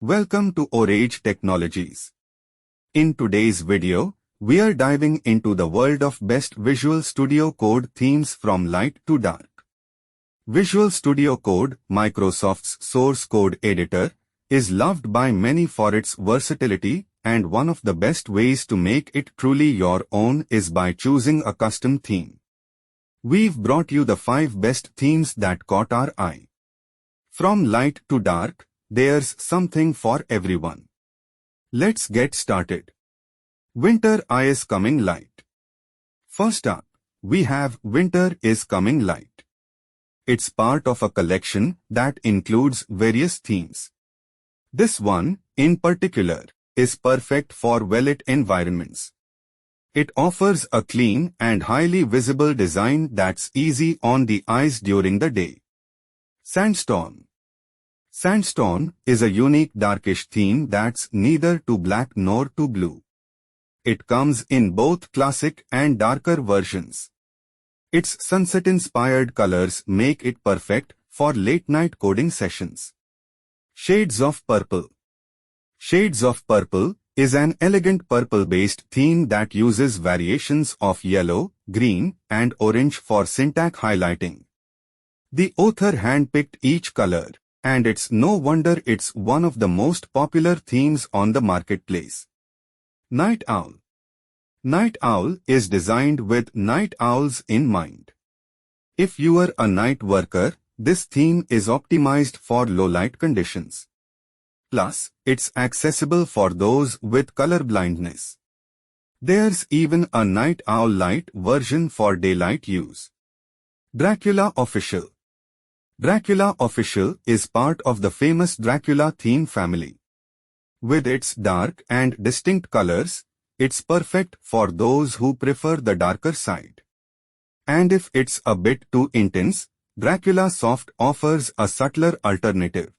Welcome to Orage Technologies. In today's video, we are diving into the world of best Visual Studio Code themes from light to dark. Visual Studio Code, Microsoft's source code editor, is loved by many for its versatility, and one of the best ways to make it truly your own is by choosing a custom theme. We've brought you the 5 best themes that caught our eye. From light to dark, there's something for everyone. Let's get started. Winter is Coming Light. First up, we have Winter is Coming Light. It's part of a collection that includes various themes. This one, in particular, is perfect for well-lit environments. It offers a clean and highly visible design that's easy on the eyes during the day. Sandstone. Sandstone is a unique darkish theme that's neither too black nor too blue. It comes in both classic and darker versions. Its sunset-inspired colors make it perfect for late-night coding sessions. Shades of Purple. Shades of Purple is an elegant purple-based theme that uses variations of yellow, green, and orange for syntax highlighting. The author handpicked each color, and it's no wonder it's one of the most popular themes on the marketplace. Night Owl. Night Owl is designed with night owls in mind. If you are a night worker, this theme is optimized for low-light conditions. Plus, it's accessible for those with color blindness. There's even a Night Owl Light version for daylight use. Dracula Official. Dracula Official is part of the famous Dracula theme family. With its dark and distinct colors, it's perfect for those who prefer the darker side. And if it's a bit too intense, Dracula Soft offers a subtler alternative.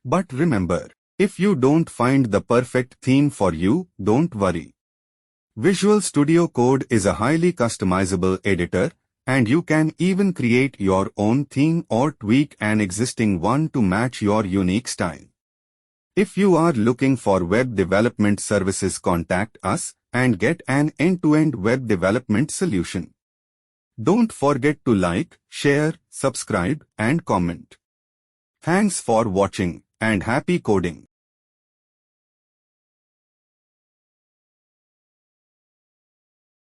But remember, if you don't find the perfect theme for you, don't worry. Visual Studio Code is a highly customizable editor, and you can even create your own theme or tweak an existing one to match your unique style. If you are looking for web development services, contact us and get an end-to-end web development solution. Don't forget to like, share, subscribe, and comment. Thanks for watching, and happy coding!